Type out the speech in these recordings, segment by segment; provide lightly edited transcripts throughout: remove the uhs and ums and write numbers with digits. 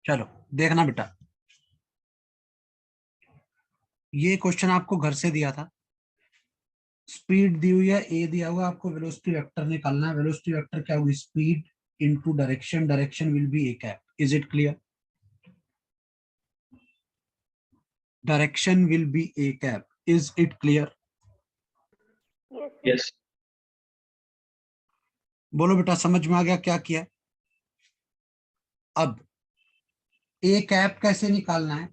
चलो देखना बेटा, ये क्वेश्चन आपको घर से दिया था। स्पीड दी हुई है, ए दिया हुआ, आपको वेलोसिटी वेक्टर निकालना है। वेलोसिटी वेक्टर क्या होगी? Speed into direction, direction will be A cap. Is it clear? Direction will be A cap. Is it clear? Yes. बोलो बेटा, समझ में आ गया क्या किया? अब ए कैप कैसे निकालना है?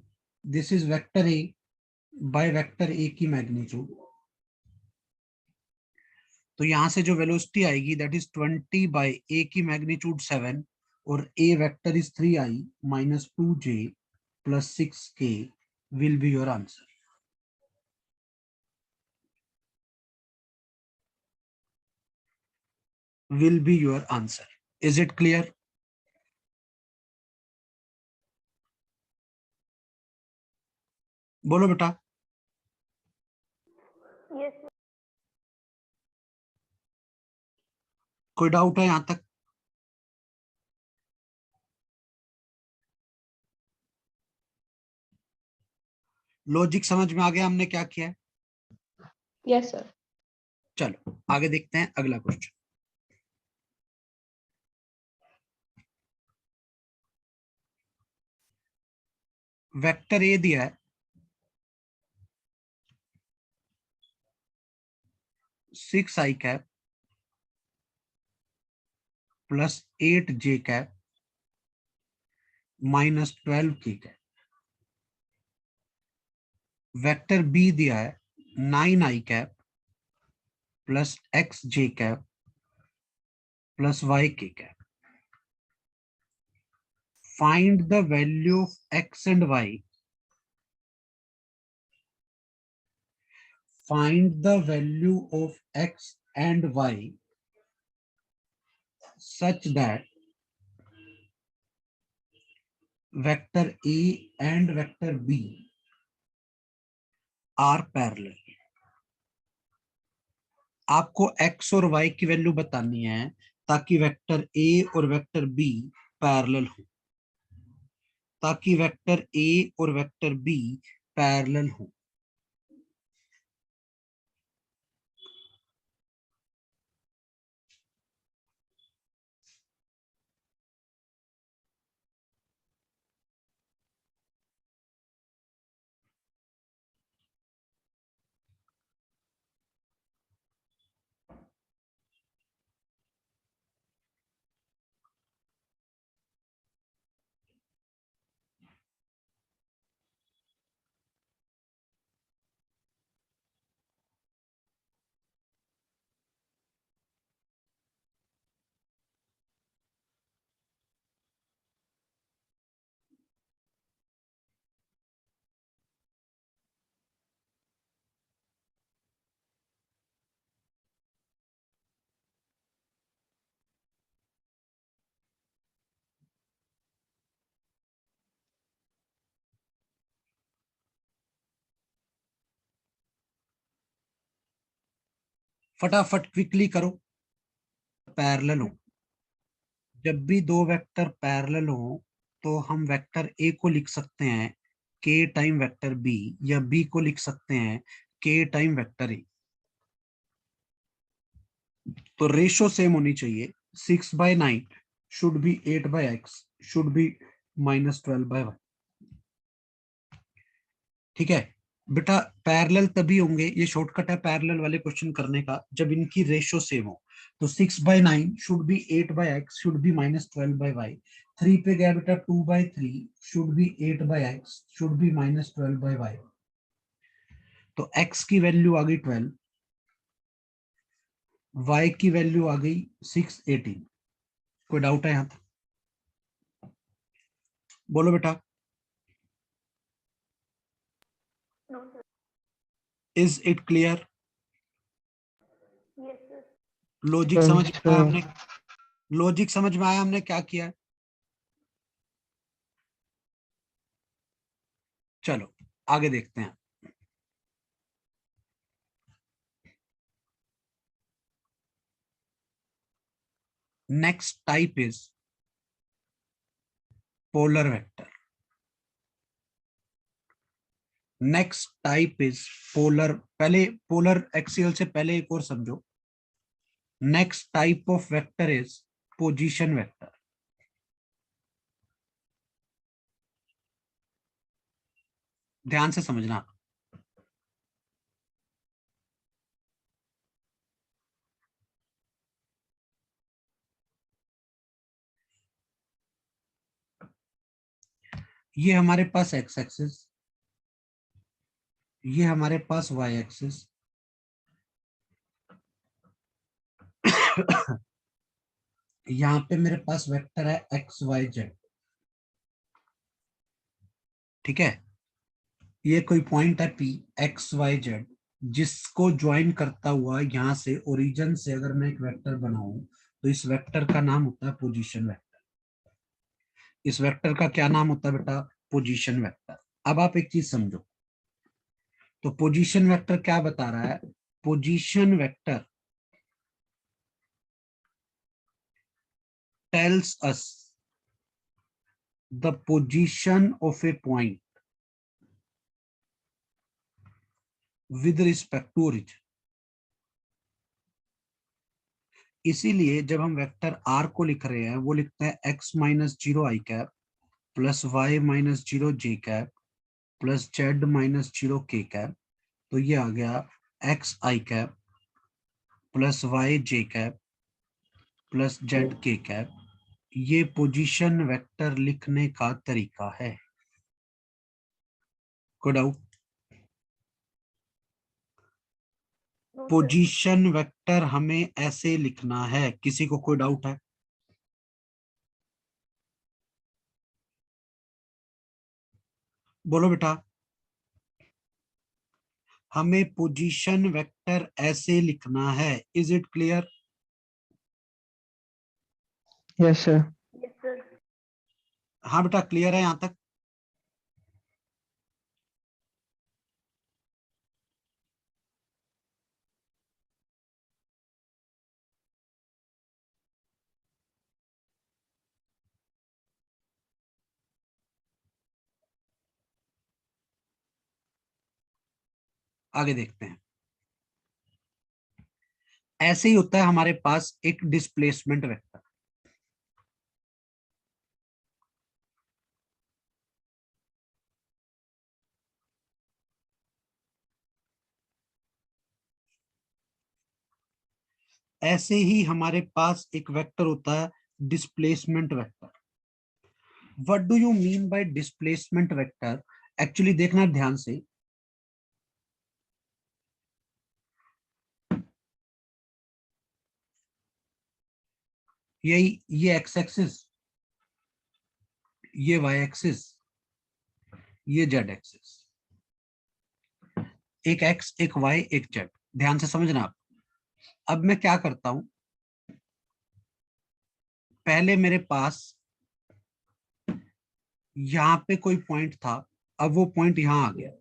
This is vector A by vector A की मैग्नीट्यूड। तो यहां से जो वेलोसिटी आएगी दैट इज 20 बाय ए की मैग्नीट्यूड 7, और A vector is 3i minus 2j plus 6k will be your answer. Will be your answer. Is it clear? बोलो बेटा। यस। कोई डाउट है यहां तक? लॉजिक समझ में आ गया हमने क्या किया है? Yes sir. चलो आगे देखते हैं अगला क्वेश्चन। वेक्टर ए दिया है 6i cap plus 8j cap minus 12k cap. Vector B दिया है 9i cap plus xj cap plus yk cap. Find the value of x and y। Find the value of x and y such that vector A and vector B are parallel। आपको x और y की value बतानी है ताकि vector A और vector B parallel हो, ताकि vector A और वेक्टर B पैरेलल हो। फटाफट क्विकली करो। पैरेलल हो, जब भी दो वेक्टर पैरेलल हो तो हम वेक्टर ए को लिख सकते हैं k टाइम वेक्टर बी, या बी को लिख सकते हैं k टाइम वेक्टर ए। तो रेशो सेम होनी चाहिए। 6/9 should be 8/x should be -12/y। ठीक है बेटा, पैरेलल तभी होंगे, ये शॉर्टकट है पैरेलल वाले क्वेश्चन करने का, जब इनकी रेशियो सेम हो। तो 6/9 should be 8/x should be -12/y। 3 पे गया बेटा 2/3 should be 8/x should be -12/y। तो x की वैल्यू आ गई 12, y की वैल्यू आ गई 6/18। कोई डाउट है यहां तक? बोलो बेटा। No sir. Is it clear? Yes sir. Logic समझ में आया हमने? लॉजिक समझ में आया हमने क्या किया है? चलो आगे देखते हैं। Next type is polar vector. Next type is polar. पहले polar axial से पहले एक और समझो. Next type of vector is position vector. ध्यान से समझना. ये हमारे पास x एक्सिस, ये हमारे पास y एक्सिस, यहां पे मेरे पास वेक्टर है x y z. ठीक है, ये कोई पॉइंट है p x y z, जिसको ज्वाइन करता हुआ यहां से ओरिजिन से अगर मैं एक वेक्टर बनाऊं तो इस वेक्टर का नाम होता है पोजीशन वेक्टर. इस वेक्टर का क्या नाम होता है बेटा? Position vector. अब आप एक चीज समझो, तो पोजीशन वेक्टर क्या बता रहा है? Position vector tells us the position of a point with respect to origin. इसीलिए जब हम वेक्टर r को लिख रहे हैं वो लिखते हैं x minus zero i cap plus y minus zero j cap plus z minus zero k cap. तो ये आ गया x i cap plus y j cap plus z k cap. ये पोजीशन वेक्टर लिखने का तरीका है. कोई doubt? No, sir. Position vector हमें ऐसे लिखना है. किसी को कोई डाउट है? बोलो बेटा. हमें पोजीशन वेक्टर ऐसे लिखना है. Is it clear? Yes, sir. Yes, sir. हाँ बेटा, क्लियर है यहां तक? आगे देखते हैं. ऐसे ही होता है हमारे पास एक डिस्प्लेसमेंट वेक्टर. ऐसे ही हमारे पास एक वेक्टर होता है displacement vector. What do you mean by displacement vector? Actually देखना ध्यान से. यही ये एक्स एक्सिस, ये वाई एक्सिस, ये जेड एक्सिस. एक एक्स, एक वाई, एक जेड. ध्यान से समझना आप. अब मैं क्या करता हूं, पहले मेरे पास यहां पे कोई पॉइंट था, अब वो पॉइंट यहां आ गया.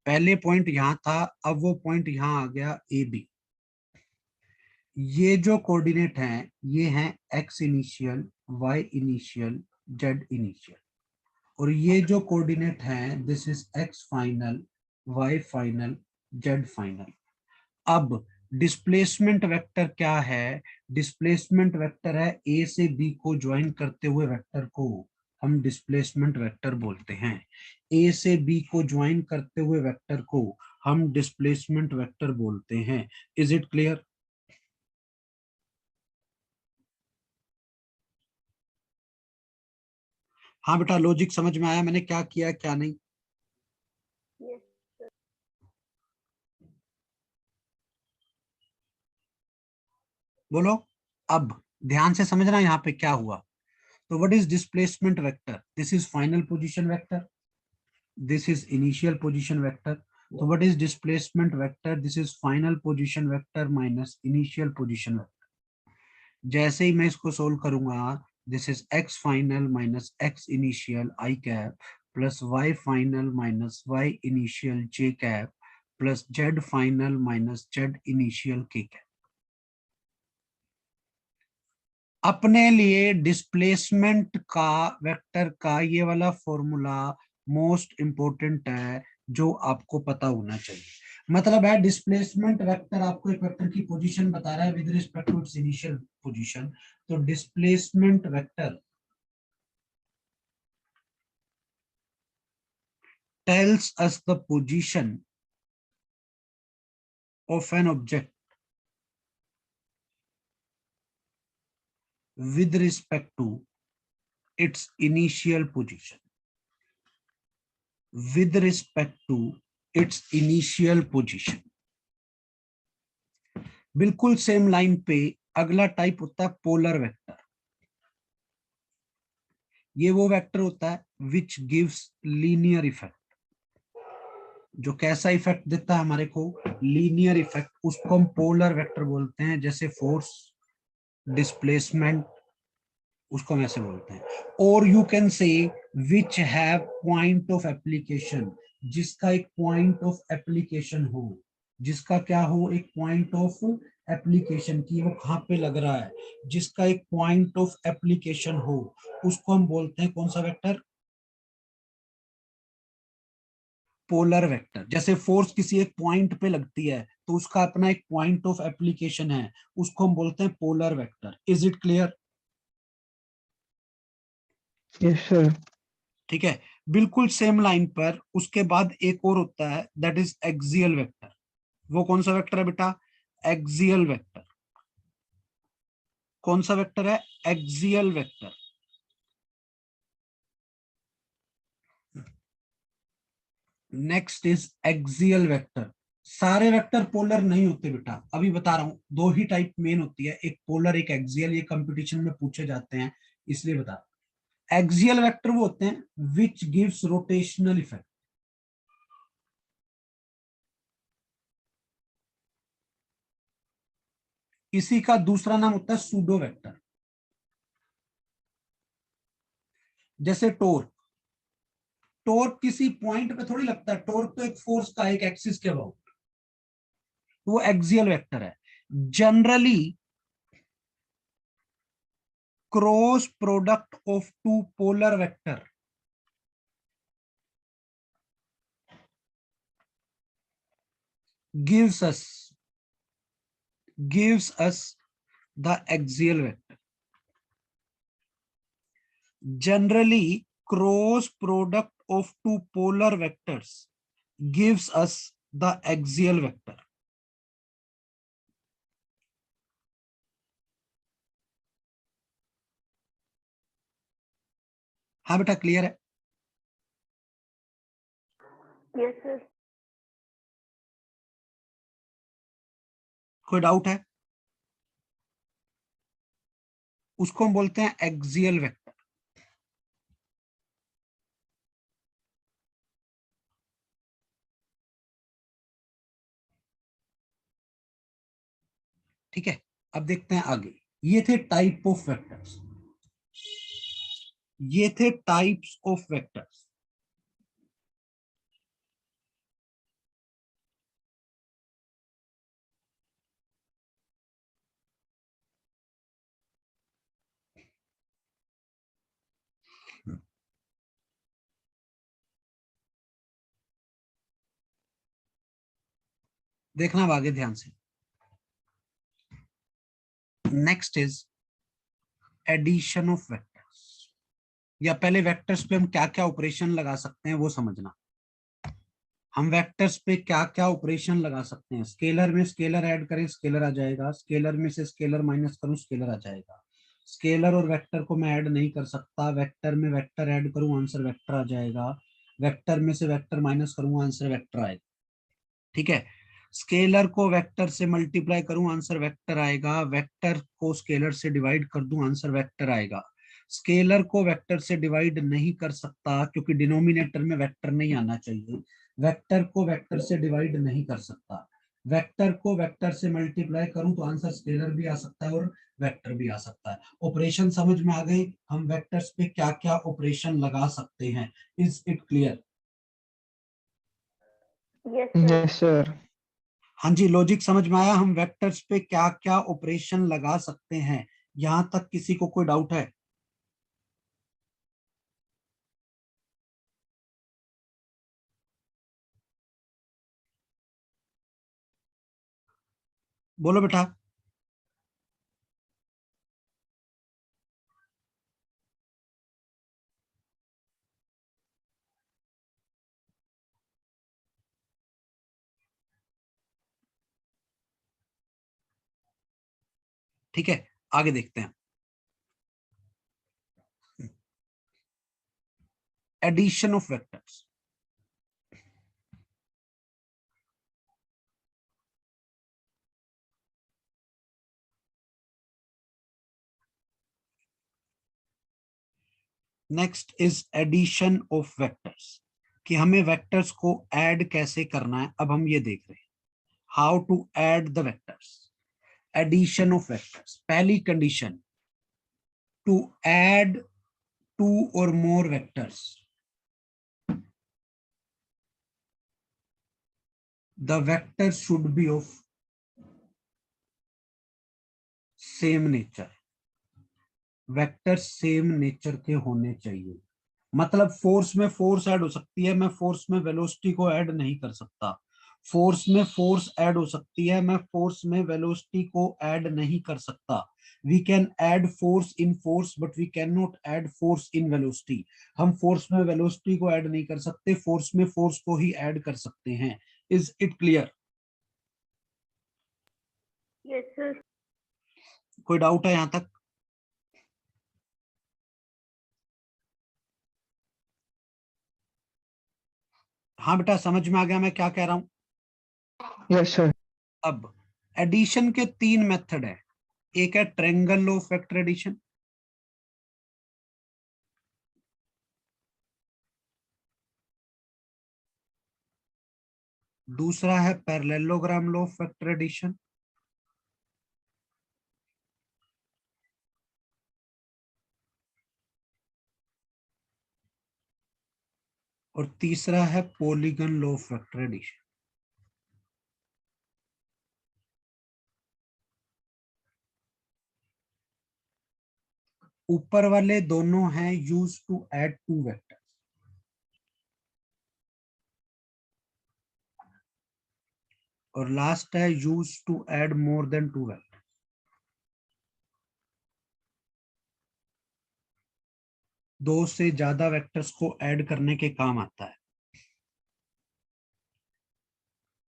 पहले पॉइंट यहां था, अब वो पॉइंट यहां आ गया, ए बी. ये जो कोऑर्डिनेट हैं ये हैं X initial, Y initial, Z initial. और ये जो कोऑर्डिनेट हैं this is x final, Y final, Z final. अब डिस्प्लेसमेंट वेक्टर क्या है? डिस्प्लेसमेंट वेक्टर है ए से बी को ज्वाइन करते हुए वेक्टर को हम डिस्प्लेसमेंट वेक्टर बोलते हैं. ए से बी को ज्वाइन करते हुए वेक्टर को हम डिस्प्लेसमेंट वेक्टर बोलते हैं. Is it clear? हाँ बेटा, लॉजिक समझ में आया मैंने क्या किया क्या नहीं? Yes, sir. बोलो. अब ध्यान से समझना यहाँ पे क्या हुआ. तो what is displacement vector? This is final position vector, this is initial position vector. तो what is displacement vector? This is final position vector minus initial position vector. जैसे ही मैं इसको सोल्व करूंगा, this is x final minus x initial i cap plus y final minus y initial j cap plus z final minus z initial k cap. अपने लिए displacement का vector का ये वाला फॉर्मूला मोस्ट इंपॉर्टेंट है, जो आपको पता होना चाहिए। मतलब है डिस्प्लेसमेंट वेक्टर आपको एक वेक्टर की पोजीशन बता रहा है with respect to its initial position. तो displacement vector tells us the position of an object with respect to its initial position. With respect to its initial position. बिल्कुल same line पे अगला type होता है polar vector. ये वो vector होता है विच गिव्स लीनियर इफेक्ट, जो कैसा इफेक्ट देता है हमारे को, लीनियर इफेक्ट, उसको हम पोलर वेक्टर बोलते हैं। जैसे फोर्स, डिस्प्लेसमेंट, उसको हम ऐसे बोलते हैं। और you can say which have point of application, जिसका एक पॉइंट ऑफ एप्लीकेशन हो, जिसका क्या हो, एक पॉइंट ऑफ एप्लीकेशन की वो कहां पे लग रहा है, जिसका एक पॉइंट ऑफ एप्लीकेशन हो, उसको हम बोलते हैं कौन सा वेक्टर, पोलर वेक्टर। जैसे फोर्स किसी एक पॉइंट पे लगती है तो उसका अपना एक पॉइंट ऑफ एप्लीकेशन है, उसको हम बोलते हैं polar vector. Is it clear? Yes sir. ठीक है, बिल्कुल सेम लाइन पर उसके बाद एक और होता है दैट इज एक्सियल वेक्टर। वो कौन सा वेक्टर है बेटा? Axial vector. कौन सा वेक्टर है? Axial vector. Next is axial vector. सारे वेक्टर पोलर नहीं होते बेटा, अभी बता रहा हूं, दो ही टाइप मेन होती है, एक पोलर एक एक्सियल। ये कंपटीशन में पूछे जाते हैं इसलिए बता रहा हूं। एक्सियल वेक्टर वो होते हैं विच गिव्स रोटेशनल इफेक्ट। इसी का दूसरा नाम होता है सूडो वेक्टर। जैसे टोर्क, टोर्क किसी पॉइंट पे थोड़ी लगता है, टोर्क तो एक फोर्स का एक एक्सिस के अबाउट, वो एक्सियल वेक्टर है। Generally cross product of two polar vector gives us the axial vector. Generally cross product of two polar vectors gives us the axial vector. हाँ बेटा, क्लियर है? Yes, sir. कोई doubt है? उसको हम बोलते हैं एक्सियल वेक्टर। ठीक है, अब देखते हैं आगे। ये थे टाइप ऑफ वेक्टर्स, ये थे टाइप्स ऑफ वेक्टर्स। देखना अब आगे ध्यान से। Next is addition of vectors. या पहले वेक्टर्स पे हम क्या क्या ऑपरेशन लगा सकते हैं वो समझना। हम वेक्टर्स पे क्या क्या ऑपरेशन लगा सकते हैं। स्केलर में स्केलर ऐड करें, स्केलर आ जाएगा। स्केलर में से स्केलर माइनस करूं, स्केलर आ जाएगा। स्केलर और वेक्टर को मैं ऐड नहीं कर सकता, वेक्टर में वेक्टर ऐड करूं, आंसर वेक्टर आ जाएगा। वेक्टर में से वेक्टर माइनस करूं, आंसर वेक्टर आएगा। ठीक है, स्केलर को वेक्टर से मल्टीप्लाई करूं, आंसर वेक्टर आएगा। वेक्टर को स्केलर से डिवाइड कर दूं, आंसर वेक्टर आएगा। स्केलर को वेक्टर से डिवाइड नहीं कर सकता क्योंकि डिनोमिनेटर में वेक्टर नहीं आना चाहिए। वेक्टर को वेक्टर से डिवाइड नहीं कर सकता। वेक्टर को वेक्टर से मल्टीप्लाई करूं तो आंसर स्केलर भी आ सकता है और वेक्टर भी आ सकता है। ऑपरेशन समझ में आ गई? हम वेक्टर्स पे क्या क्या ऑपरेशन लगा सकते हैं। Is it clear? Yes, sir. Yes sir. हाँ जी, लॉजिक समझ में आया? हम वेक्टर्स पे क्या क्या ऑपरेशन लगा सकते हैं, यहां तक किसी को कोई डाउट है? बोलो बेटा। ठीक है, आगे देखते हैं। Addition of vectors. Next is addition of vectors, कि हमें वेक्टर्स को ऐड कैसे करना है, अब हम ये देख रहे हैं। How to add the vectors. Addition of vectors, पहली कंडीशन, टू ऐड टू और more vectors, the vector should be of same nature. Vector same nature के होने चाहिए। मतलब फोर्स में फोर्स ऐड हो सकती है, मैं फोर्स में वेलोसिटी को ऐड नहीं कर सकता। फोर्स में फोर्स ऐड हो सकती है, मैं फोर्स में वेलोसिटी को ऐड नहीं कर सकता। We can add force in force but we can not add force in velocity. हम फोर्स में वेलोसिटी को ऐड नहीं कर सकते, फोर्स में फोर्स को ही ऐड कर सकते हैं। Is it clear? Yes, sir. कोई डाउट है यहां तक? हाँ बेटा, समझ में आ गया मैं क्या कह रहा हूं? Yes sir. अब एडिशन के तीन मेथड है। एक है triangle law of vector addition, दूसरा है parallelogram law of vector addition, और तीसरा है polygon law of vector addition. ऊपर वाले दोनों हैं use to add two vector, और लास्ट है use to add more than two vector. दो से ज्यादा वेक्टर्स को ऐड करने के काम आता है।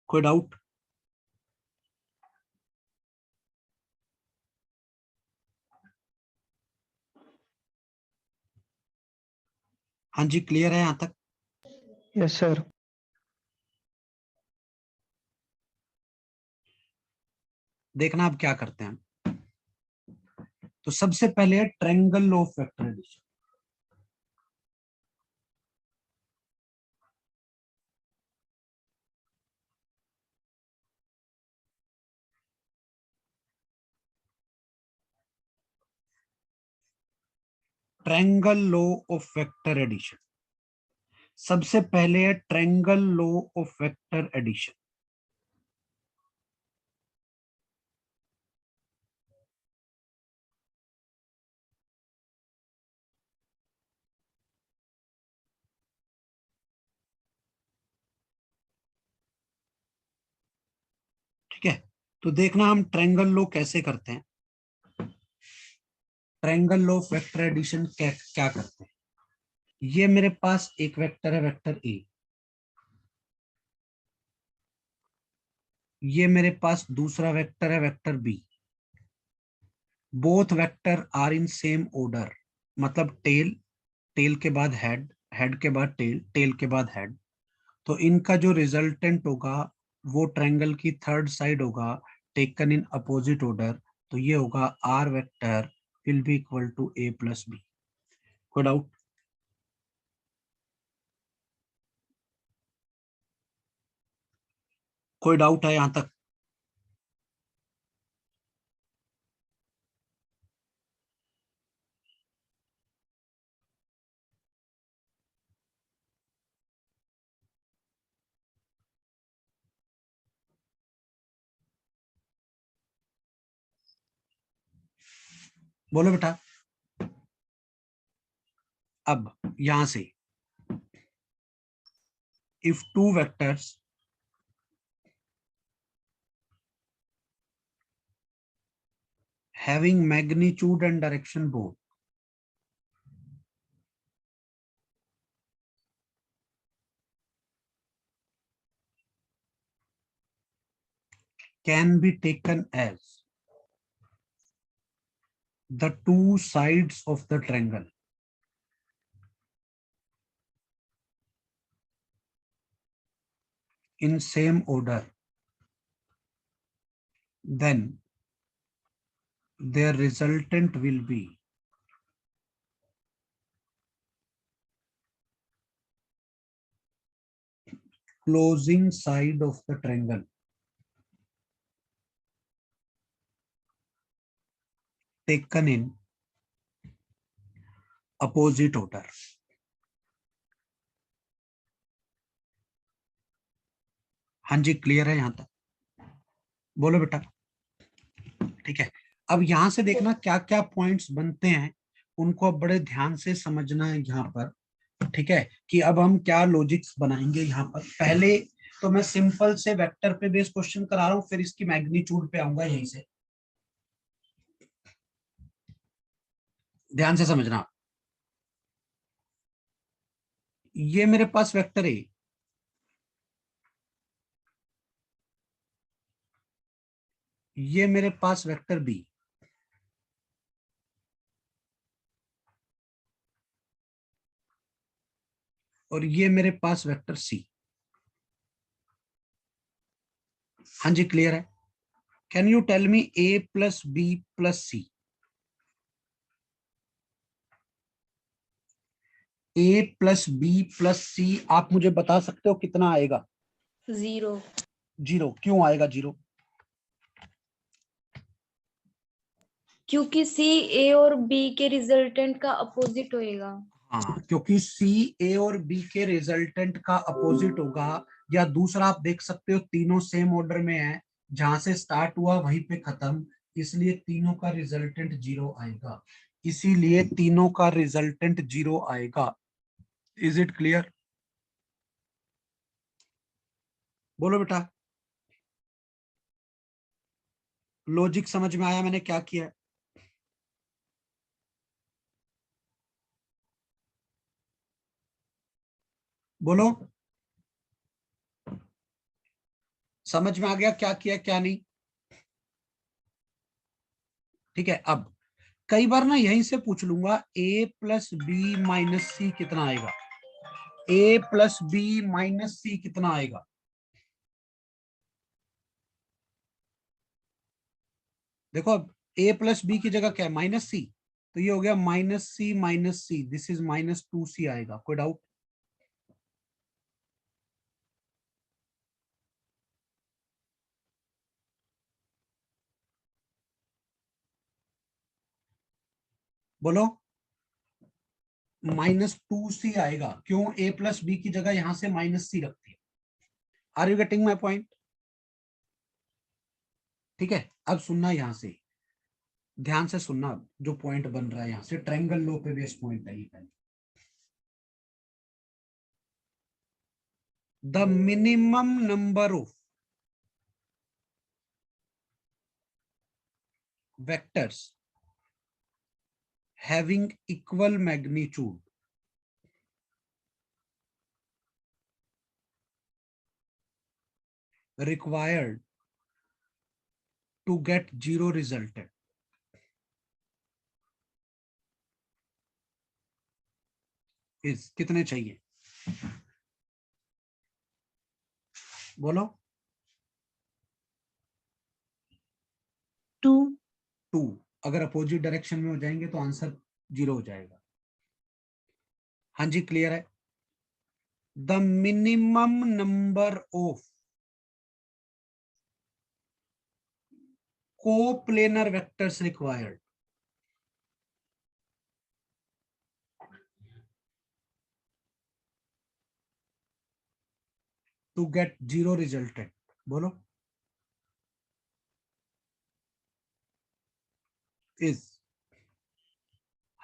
कोई डाउट? हाँ जी, क्लियर है यहां तक? Yes sir. देखना अब क्या करते हैं। तो सबसे पहले है triangle law of vector addition. Triangle law of vector addition, सबसे पहले है triangle law of vector addition. ठीक है, तो देखना हम ट्रायंगल लॉ कैसे करते हैं। Triangle law of vector addition क्या क्या करते हैं। ये मेरे पास एक वेक्टर है, वेक्टर ए। ये मेरे पास दूसरा वेक्टर है, vector B. Both vector are in same order, मतलब टेल, टेल के बाद हेड, हेड के बाद टेल, टेल के बाद हेड। तो इनका जो रिजल्टेंट होगा वो ट्रायंगल की थर्ड साइड होगा, टेकन इन अपोजिट ऑर्डर। तो ये होगा R vector will be equal to A plus B. कोई डाउट? कोई डाउट है यहां तक? बोलो बेटा। अब यहां से if two vectors having magnitude and direction both can be taken as the two sides of the triangle in same order, then their resultant will be closing side of the triangle taken in opposite order. हाँ जी, clear है यहां तक? बोलो बेटा। ठीक है, अब यहां से देखना क्या क्या पॉइंट्स बनते हैं, उनको अब बड़े ध्यान से समझना है यहाँ पर। ठीक है, कि अब हम क्या लॉजिक्स बनाएंगे यहाँ पर। पहले तो मैं सिंपल से वेक्टर पे बेस क्वेश्चन करा रहा हूँ, फिर इसकी मैग्नीट्यूड पे आऊंगा यहीं से। ध्यान से समझना। ये मेरे पास वेक्टर है, ये मेरे पास वेक्टर बी, और ये मेरे पास वेक्टर सी। हाँ जी, क्लियर है? Can you tell me A plus B plus C? A plus B plus C आप मुझे बता सकते हो कितना आएगा? 0। जीरो। क्यों आएगा जीरो? क्योंकि सी ए और बी के रिजल्टेंट का अपोजिट होएगा। हाँ, क्योंकि सी ए और बी के रिजल्टेंट का अपोजिट होगा। या दूसरा आप देख सकते हो, तीनों सेम ऑर्डर में है, जहां से स्टार्ट हुआ वहीं पे खत्म, इसलिए तीनों का रिजल्टेंट जीरो आएगा। इसीलिए तीनों का रिजल्टेंट जीरो आएगा। Is it clear? बोलो बेटा। लॉजिक समझ में आया मैंने क्या किया है? बोलो, समझ में आ गया क्या किया क्या नहीं? ठीक है, अब कई बार ना यहीं से पूछ लूंगा, ए प्लस बी माइनस सी कितना आएगा? ए प्लस बी माइनस सी कितना आएगा? देखो, अब ए प्लस बी की जगह क्या है? माइनस सी। तो ये हो गया minus C, this is -2c आएगा। कोई डाउट? बोलो। -2c आएगा। क्यों? ए प्लस बी की जगह यहां से -c रखती है। Are you getting my point? ठीक है, अब सुनना यहां से, ध्यान से सुनना। जो पॉइंट बन रहा है यहां से, ट्रायंगल लॉ पे बेस्ड पॉइंट है ये पहले। The minimum number of vectors having equal magnitude required to get zero resultant is कितने चाहिए? बोलो। 2। 2। अगर अपोजिट डायरेक्शन में हो जाएंगे तो आंसर जीरो हो जाएगा। हाँ जी, क्लियर है? The minimum number of coplanar vectors required to get zero resultant. बोलो। इज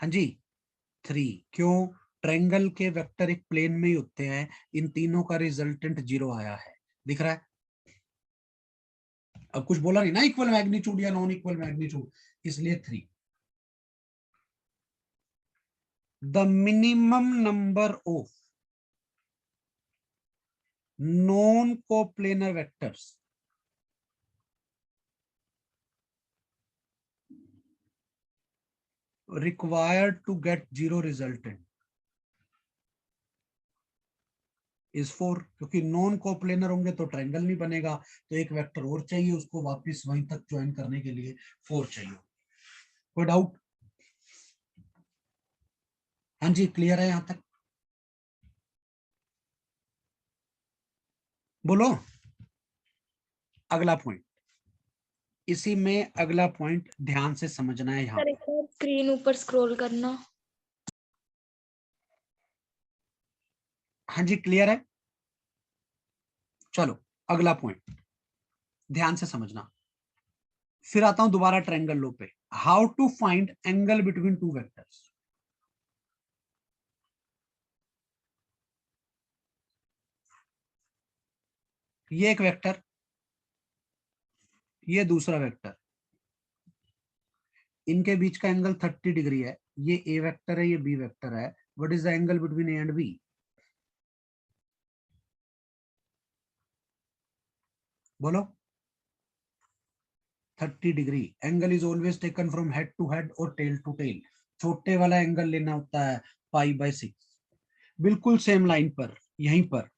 हाँ जी 3। क्यों? ट्रायंगल के वेक्टर एक प्लेन में ही होते हैं, इन तीनों का रिजल्टेंट 0 आया है, दिख रहा है? अब कुछ बोला नहीं ना इक्वल मैग्नीट्यूड या नॉन इक्वल मैग्नीट्यूड, इसलिए 3। The minimum number of non coplanar vectors required to get 0 resultant is 4। क्योंकि नॉन कोप्लेनर होंगे तो ट्रायंगल नहीं बनेगा, तो एक वेक्टर और चाहिए उसको वापस वहीं तक ज्वाइन करने के लिए, 4 चाहिए। कोई डाउट? हाँ जी क्लियर है यहां तक? बोलो अगला पॉइंट, इसी में अगला पॉइंट ध्यान से समझना है यहाँ सर पे। एक बार स्क्रीन ऊपर स्क्रॉल करना। हाँ जी क्लियर है? चलो अगला पॉइंट ध्यान से समझना। फिर आता हूं दोबारा ट्रायंगल लो पे। How to find angle between two vectors. ये एक वेक्टर, ये दूसरा वेक्टर, इनके बीच का एंगल 30 डिग्री है। ये ए वेक्टर है, ये बी वेक्टर है। What is the angle between A and B? बोलो। 30 degree. Angle is always taken from head to head और टेल टू टेल। छोटे वाला एंगल लेना होता है π/6। बिल्कुल सेम लाइन पर, यहीं पर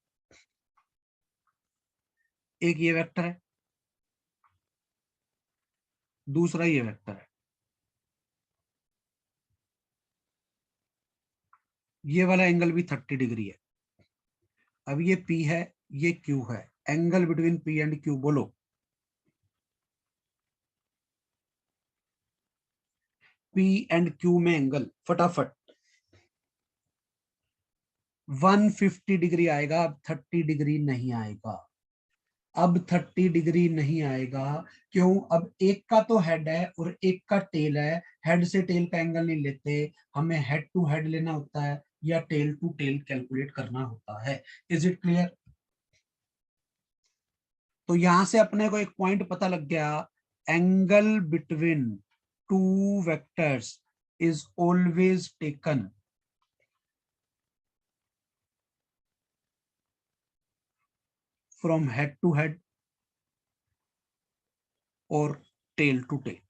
एक ये वेक्टर है, दूसरा ये वेक्टर है। ये वाला एंगल भी 30 डिग्री है। अब ये P है, ये Q है। Angle between P and Q बोलो। P एंड Q में एंगल फटाफट 150 डिग्री आएगा, अब 30 डिग्री नहीं आएगा। अब 30 डिग्री नहीं आएगा। क्यों? अब एक का तो हेड है और एक का टेल है। हेड से टेल का एंगल नहीं लेते, हमें हेड टू हेड लेना होता है या टेल टू टेल कैलकुलेट करना होता है। Is it clear? तो यहां से अपने को एक पॉइंट पता लग गया, angle between two vectors is always taken from head to head और tail to tail.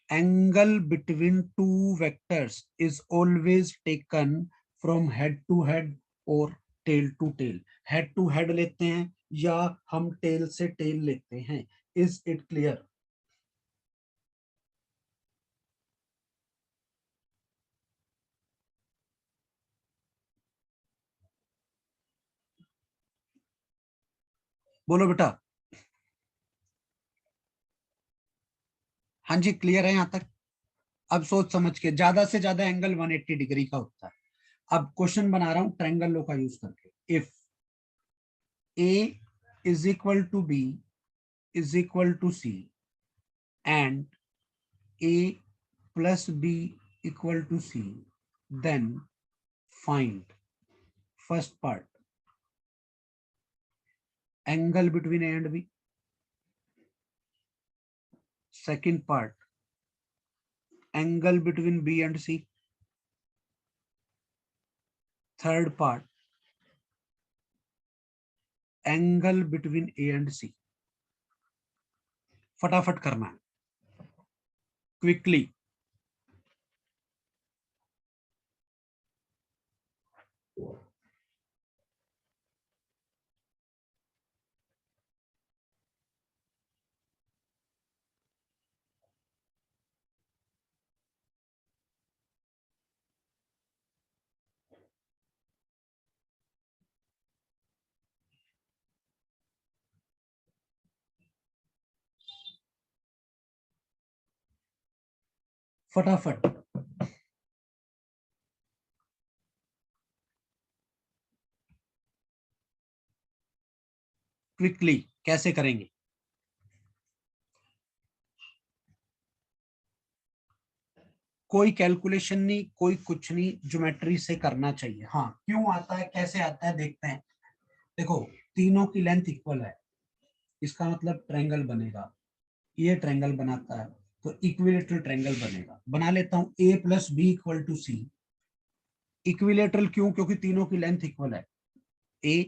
Angle between two vectors is always taken from head to head और tail to tail। head to head लेते हैं या हम tail से tail लेते हैं। Is it clear? बोलो बेटा। हाँ जी क्लियर है यहां तक? अब सोच समझ के, ज्यादा से ज्यादा एंगल 180 डिग्री का होता है। अब क्वेश्चन बना रहा हूं ट्रायंगल लॉ का यूज करके। If A is equal to B is equal to C and A plus B equal to C, then find first part angle between A and B, second part angle between B and C, third part angle between A and C। फटाफट करना है, quickly. फटाफट quickly कैसे करेंगे? कोई calculation नहीं, कोई कुछ नहीं, ज्योमेट्री से करना चाहिए। हाँ, क्यों आता है, कैसे आता है, देखते हैं। देखो, तीनों की लेंथ इक्वल है, इसका मतलब ट्रायंगल बनेगा, ये ट्रायंगल बनाता है तो इक्विलेटरल ट्रायंगल बनेगा। बना लेता हूं, a plus B equal to C. Equilateral क्यों? क्योंकि तीनों की लेंथ इक्वल है। a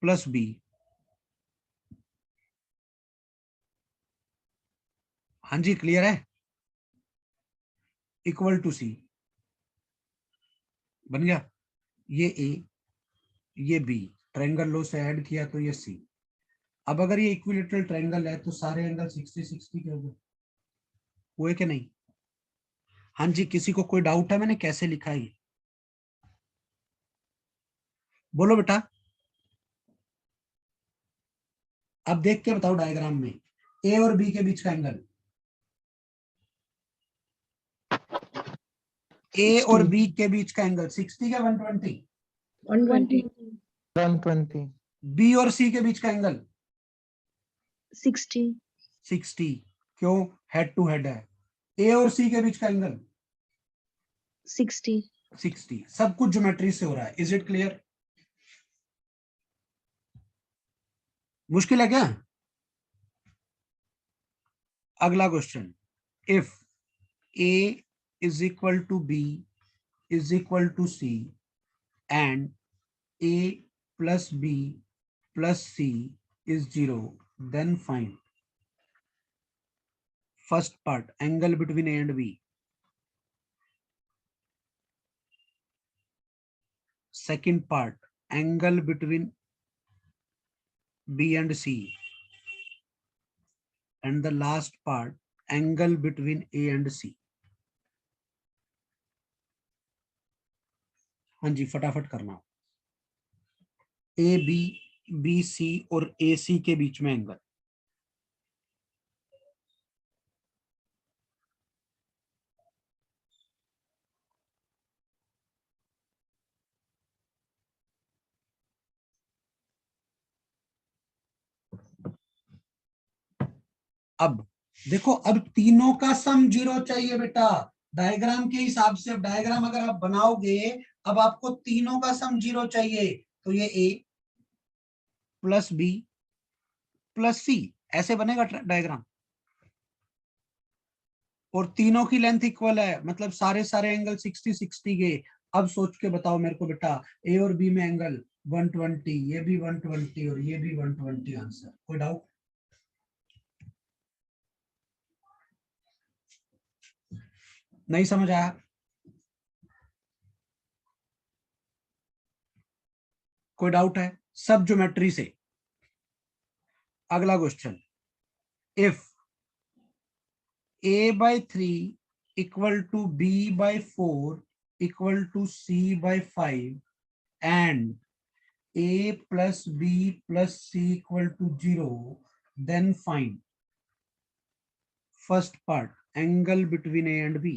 प्लस बी, हाँ जी क्लियर है, इक्वल टू सी, बन गया। ये a, ये b, ट्रायंगल लो से ऐड किया तो ये c। अब अगर ये इक्विलेटरल ट्रायंगल है तो सारे एंगल 60-60 के हो गए, हुए कि नहीं? हाँ जी, किसी को कोई डाउट है मैंने कैसे लिखा है ये? बोलो बेटा, अब देख के बताओ डायग्राम में, ए और बी के बीच का एंगल, ए और 60, बी के बीच का एंगल 60 का 120। 120, 120, बी और सी के बीच का एंगल 60, 60। क्यों? हेड टू हेड है। ए और सी के बीच का एंगल 60. 60। सब कुछ ज्योमेट्री से हो रहा है। Is it clear? मुश्किल है क्या? अगला question, if A is equal to B is equal to C and a plus b plus c is 0, then find first part, angle between a and b, second part, angle between b and c, and the last part, angle between a and c। हाँ जी, फटाफट करना। A B C और ए सी के बीच में angle, अब देखो, अब तीनों का सम 0 चाहिए बेटा, डायग्राम के हिसाब से। अब डायग्राम अगर आप बनाओगे, अब आपको तीनों का सम 0 चाहिए, तो ये a प्लस बी प्लस सी ऐसे बनेगा डायग्राम, और तीनों की लेंथ इक्वल है, मतलब सारे सारे एंगल 60-60 के। अब सोच के बताओ मेरे को बेटा, ए और बी में एंगल 120, ये भी 120 और ये भी 120, आंसर। कोई डाउट? नहीं समझ आया? कोई डाउट है? सब ज्योमेट्री से। अगला question, if a by 3 equal to b by 4 equal to c by 5 and a plus b plus c equal to 0, then find first part, angle between a and b,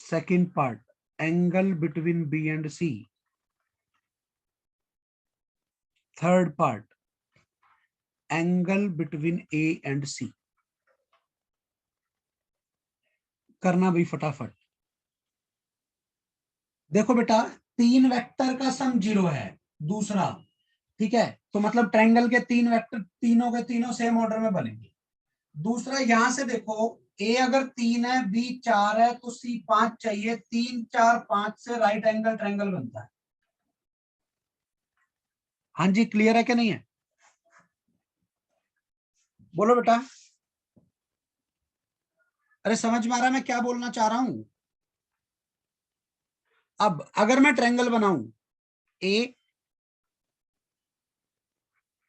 second part, angle between b and c, third part, angle between A and C. करना भी फटाफट। देखो बेटा, तीन vector का सम 0 है, दूसरा, ठीक है, तो मतलब ट्रायंगल के तीन वेक्टर तीनों के तीनों सेम ऑर्डर में बनेंगे। दूसरा, यहां से देखो, ए अगर 3 है, बी 4 है, तो सी 5 चाहिए। 3 4 5 से राइट एंगल ट्रायंगल बनता है। हाँ जी, क्लियर है क्या नहीं है? बोलो बेटा। अरे समझ में आ रहा है मैं क्या बोलना चाह रहा हूं? अब अगर मैं ट्रायंगल बनाऊं, A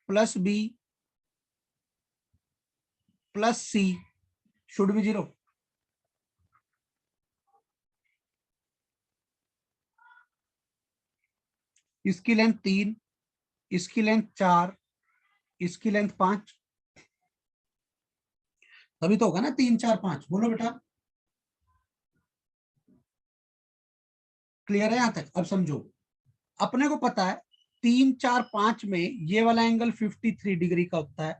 plus B plus C should be 0। इसकी लेंथ 3, इसकी लेंथ 4, इसकी लेंथ 5, तभी तो होगा ना 3 4 5। बोलो बेटा, क्लियर है यहां तक? अब समझो, अपने को पता है 3 4 5 में ये वाला एंगल 53 डिग्री का होता है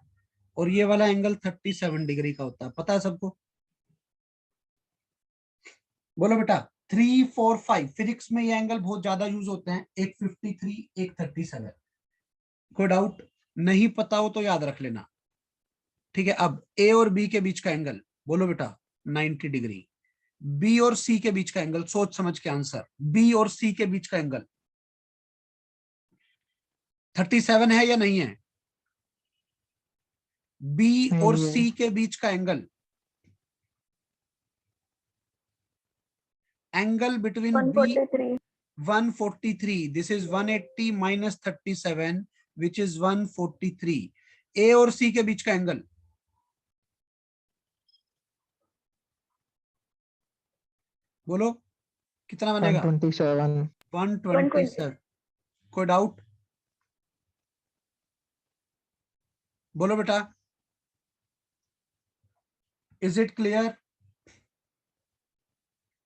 और ये वाला एंगल 37 डिग्री का होता है, पता है सबको? बोलो बेटा। 3 4 5 फिजिक्स में ये एंगल बहुत ज्यादा यूज होते हैं, एक 53 एक 37। कोई डाउट? नहीं पता हो तो याद रख लेना, ठीक है। अब ए और बी के बीच का एंगल बोलो बेटा 90 डिग्री। बी और सी के बीच का एंगल, सोच समझ के आंसर। बी और सी के बीच का एंगल 37 है या नहीं है? बी और नहीं है। सी के बीच का angle, angle between B 143. 143, this is 180 minus 37 which is 143। A और सी के बीच का एंगल बोलो कितना बनेगा? 127. 127। कोई डाउट? बोलो बेटा, इज इट क्लियर?